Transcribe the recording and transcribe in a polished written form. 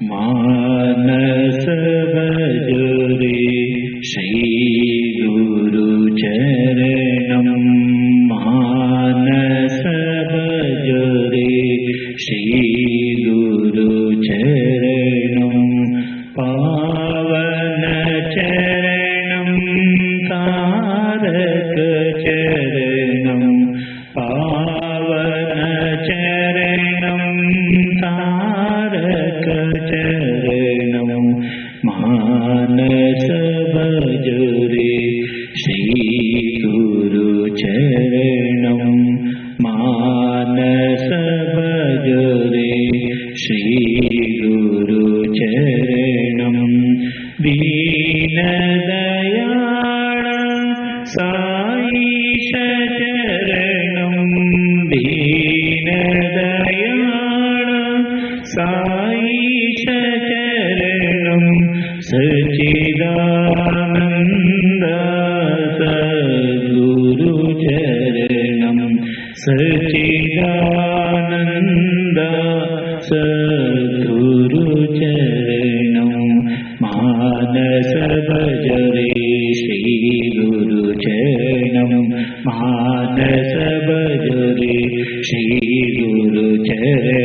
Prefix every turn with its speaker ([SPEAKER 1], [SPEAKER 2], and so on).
[SPEAKER 1] मानस भजो रे श्री गुरु चरणम। मानस भजो रे श्री गुरु चरणम। पावन चरणम तारक चरणम। पावन चरणम तारक चरणम। मानस भजो रे श्री गुरु चरणम। मानस भजो रे श्री गुरु चरणम। दीन दयाळ साईश चरणम। दीन दयाळ साईश चरणम। सच्चिदानंद सद्गुरु चरणम। सच्चिदानंद सद्गुरु चरणम। मानस भजो रे श्री गुरु चरणम। मानस भजो रे श्री गुरु चरणम।